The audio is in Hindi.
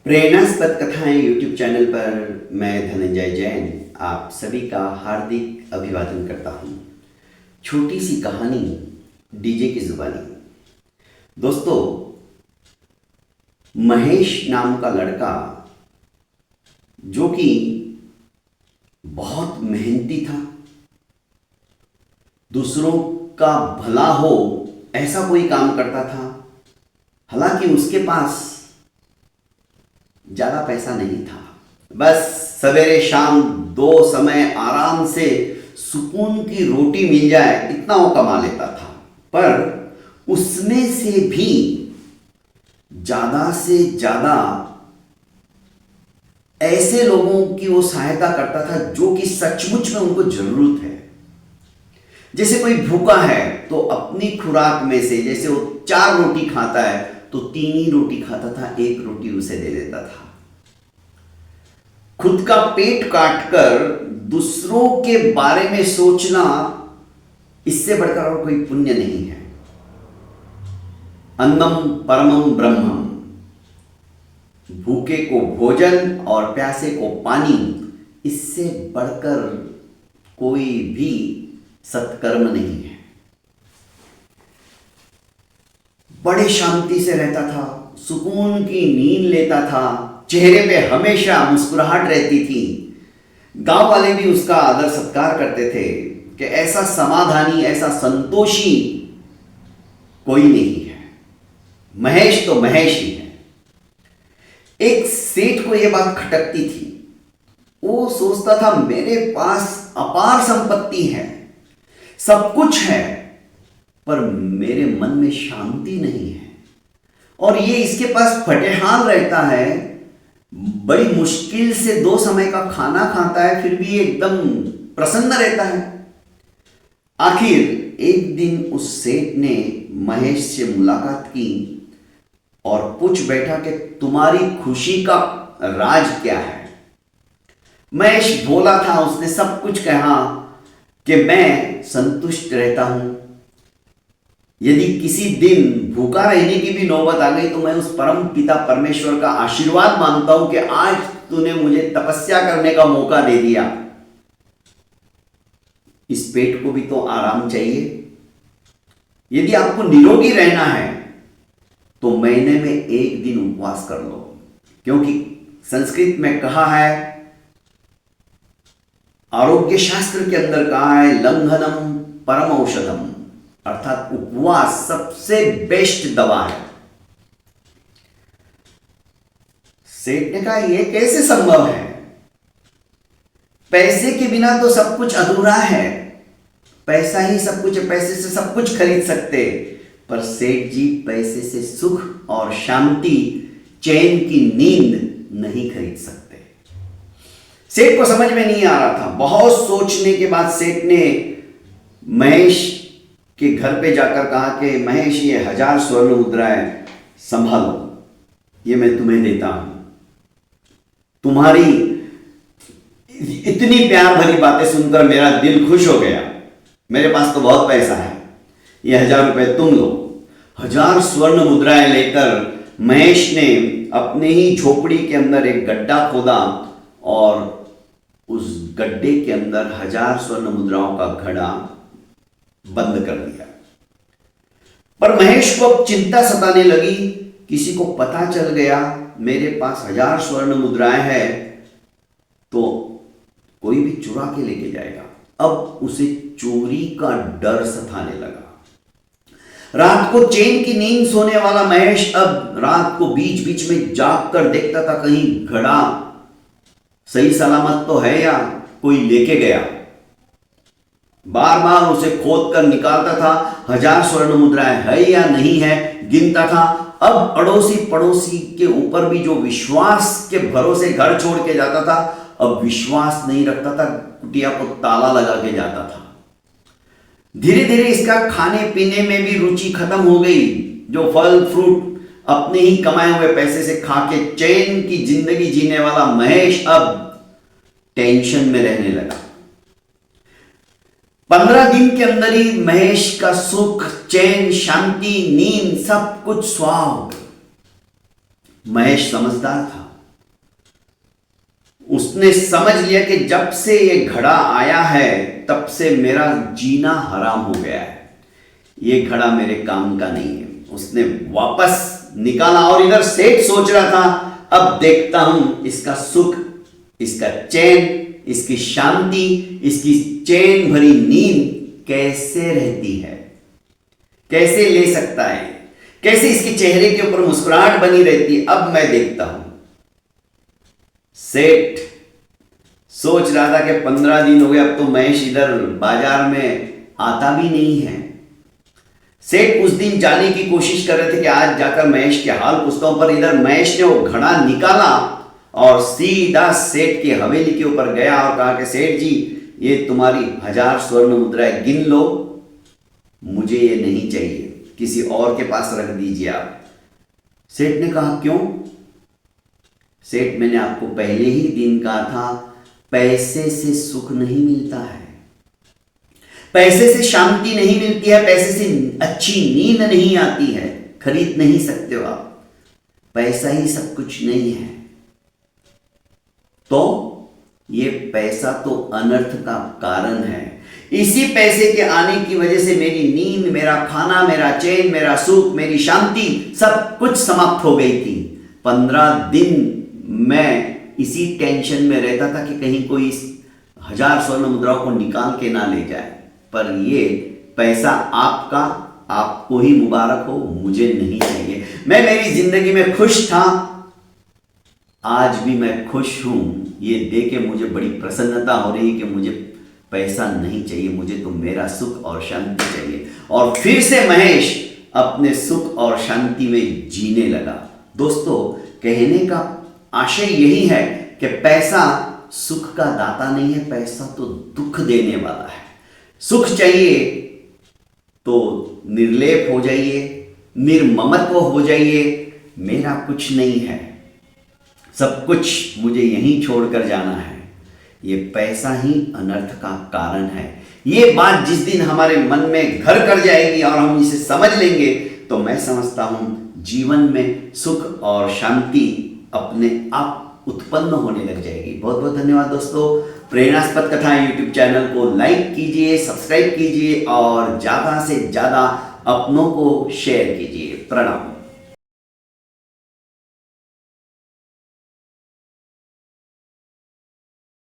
प्रेरणास्पद कथाएं यूट्यूब चैनल पर मैं धनंजय जैन आप सभी का हार्दिक अभिवादन करता हूं। छोटी सी कहानी डीजे की जुबानी। दोस्तों, महेश नाम का लड़का जो कि बहुत मेहनती था, दूसरों का भला हो ऐसा कोई काम करता था। हालांकि उसके पास ज्यादा पैसा नहीं था, बस सवेरे शाम दो समय आराम से सुकून की रोटी मिल जाए इतना वो कमा लेता था। पर उसमें से भी ज्यादा से ज्यादा ऐसे लोगों की वो सहायता करता था जो कि सचमुच में उनको जरूरत है। जैसे कोई भूखा है तो अपनी खुराक में से, जैसे वो 4 रोटी खाता है तो 3 ही रोटी खाता था, 1 रोटी उसे दे देता था। खुद का पेट काटकर दूसरों के बारे में सोचना, इससे बढ़कर और कोई पुण्य नहीं है। अन्नम परमम ब्रह्मम, भूखे को भोजन और प्यासे को पानी, इससे बढ़कर कोई भी सत्कर्म नहीं है। बड़े शांति से रहता था, सुकून की नींद लेता था, चेहरे पे हमेशा मुस्कुराहट रहती थी। गांव वाले भी उसका आदर सत्कार करते थे कि ऐसा समाधानी, ऐसा संतोषी कोई नहीं है। महेश तो महेश ही है। एक सेठ को यह बात खटकती थी। वो सोचता था मेरे पास अपार संपत्ति है, सब कुछ है, पर मेरे मन में शांति नहीं है। और ये इसके पास फटेहाल रहता है, बड़ी मुश्किल से 2 समय का खाना खाता है, फिर भी एकदम प्रसन्न रहता है। आखिर एक दिन उस सेठ ने महेश से मुलाकात की और पूछ बैठा कि तुम्हारी खुशी का राज क्या है। महेश बोला था, उसने सब कुछ कहा कि मैं संतुष्ट रहता हूं। यदि किसी दिन भूखा रहने की भी नौबत आ गई तो मैं उस परम पिता परमेश्वर का आशीर्वाद मानता हूं कि आज तूने मुझे तपस्या करने का मौका दे दिया। इस पेट को भी तो आराम चाहिए। यदि आपको निरोगी रहना है तो महीने में 1 दिन उपवास कर लो, क्योंकि संस्कृत में कहा है, आरोग्य शास्त्र के अंदर कहा है, लंघनम परम औषधम, अर्थात उपवास सबसे बेस्ट दवा है। सेठ ने कहा यह कैसे संभव है? पैसे के बिना तो सब कुछ अधूरा है। पैसा ही सब कुछ है, पैसे से सब कुछ खरीद सकते, पर सेठ जी पैसे से सुख और शांति, चैन की नींद नहीं खरीद सकते। सेठ को समझ में नहीं आ रहा था। बहुत सोचने के बाद सेठ ने महेश के घर पे जाकर कहा कि महेश, ये 1000 स्वर्ण मुद्राएं संभालो, ये मैं तुम्हें देता हूं। तुम्हारी इतनी प्यार भरी बातें सुनकर मेरा दिल खुश हो गया। मेरे पास तो बहुत पैसा है, ये 1000 रुपए तुम लो। 1000 स्वर्ण मुद्राएं लेकर महेश ने अपने ही झोपड़ी के अंदर एक गड्ढा खोदा और उस गड्ढे के अंदर 1000 स्वर्ण मुद्राओं का घड़ा बंद कर दिया। पर महेश को अब चिंता सताने लगी। किसी को पता चल गया मेरे पास 1000 स्वर्ण मुद्राएं हैं तो कोई भी चुरा के लेके जाएगा। अब उसे चोरी का डर सताने लगा। रात को चैन की नींद सोने वाला महेश अब रात को बीच बीच में जाग कर देखता था कहीं घड़ा सही सलामत तो है या कोई लेके गया। बार बार उसे खोद कर निकालता था, 1000 स्वर्ण मुद्राएं है या नहीं है गिनता था। अब अड़ोसी पड़ोसी के ऊपर भी जो विश्वास के भरोसे घर छोड़ के जाता था, अब विश्वास नहीं रखता था, कुटिया को ताला लगा के जाता था। धीरे धीरे इसका खाने पीने में भी रुचि खत्म हो गई। जो फल फ्रूट अपने ही कमाए हुए पैसे से खा के चैन की जिंदगी जीने वाला महेश अब टेंशन में रहने लगा। 15 दिन के अंदर ही महेश का सुख, चैन, शांति, नींद सब कुछ स्वाहा हो गया। महेश समझदार था। उसने समझ लिया कि जब से ये घड़ा आया है तब से मेरा जीना हराम हो गया है, ये घड़ा मेरे काम का नहीं है। उसने वापस निकाला और इधर सेठ सोच रहा था, अब देखता हूं इसका सुख, इसका चैन, इसकी शांति, इसकी चैन भरी नींद कैसे रहती है, कैसे ले सकता है, कैसे इसके चेहरे के ऊपर मुस्कुराहट बनी रहती है, अब मैं देखता हूं। सेठ सोच रहा था कि 15 दिन हो गए, अब तो महेश इधर बाजार में आता भी नहीं है। सेठ उस दिन जाने की कोशिश कर रहे थे कि आज जाकर महेश के हाल पूछता हूं, पर इधर महेश ने वो घड़ा निकाला और सीधा सेठ की हवेली के ऊपर गया और कहा कि सेठ जी, ये तुम्हारी 1000 स्वर्ण मुद्राएं गिन लो, मुझे ये नहीं चाहिए, किसी और के पास रख दीजिए आप। सेठ ने कहा क्यों? सेठ, मैंने आपको पहले ही दिन कहा था, पैसे से सुख नहीं मिलता है, पैसे से शांति नहीं मिलती है, पैसे से अच्छी नींद नहीं आती है, खरीद नहीं सकते हो आप, पैसा ही सब कुछ नहीं है। तो ये पैसा तो अनर्थ का कारण है। इसी पैसे के आने की वजह से मेरी नींद, मेरा खाना, मेरा चैन, मेरा सुख, मेरी शांति सब कुछ समाप्त हो गई थी। 15 दिन मैं इसी टेंशन में रहता था कि कहीं कोई 1000 स्वर्ण मुद्राओं को निकाल के ना ले जाए, पर ये पैसा आपका, आपको ही मुबारक हो, मुझे नहीं चाहिए। मैं मेरी जिंदगी में खुश था, आज भी मैं खुश हूं। ये देख के मुझे बड़ी प्रसन्नता हो रही है कि मुझे पैसा नहीं चाहिए, मुझे तो मेरा सुख और शांति चाहिए। और फिर से महेश अपने सुख और शांति में जीने लगा। दोस्तों, कहने का आशय यही है कि पैसा सुख का दाता नहीं है, पैसा तो दुख देने वाला है। सुख चाहिए तो निर्लेप हो जाइए, निर्ममत्व हो जाइए, मेरा कुछ नहीं है, सब कुछ मुझे यहीं छोड़कर जाना है, ये पैसा ही अनर्थ का कारण है। ये बात जिस दिन हमारे मन में घर कर जाएगी और हम इसे समझ लेंगे, तो मैं समझता हूं जीवन में सुख और शांति अपने आप उत्पन्न होने लग जाएगी। बहुत बहुत धन्यवाद दोस्तों। प्रेरणास्पद कथाएं यूट्यूब चैनल को लाइक कीजिए, सब्सक्राइब कीजिए और ज़्यादा से ज़्यादा अपनों को शेयर कीजिए। प्रणाम।